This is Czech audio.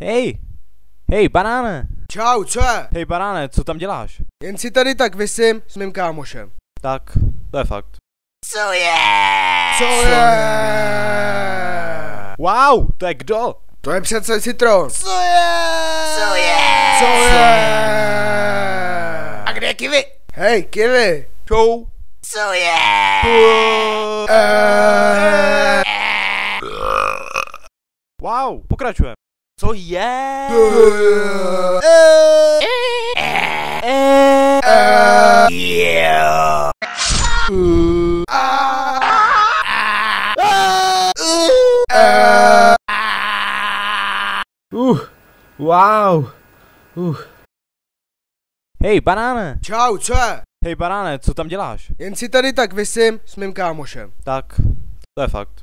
Hej! Hej, banáne! Čau, co je? Hej, banáne, co tam děláš? Jen si tady tak visím s mým kámošem. Tak, to je fakt. Co je? Co je? Wow, to je kdo? To je přece Citron. Co je? Co je? Co je? A kde je Kiwi? Hej, Kiwi. Čau. Co je? Wow, pokračujeme. Co je? Wow. Hej, banáne! Čau, co je? Hej, banáne, co tam děláš? Jen si tady tak visím s mým kámošem. Tak, to je fakt.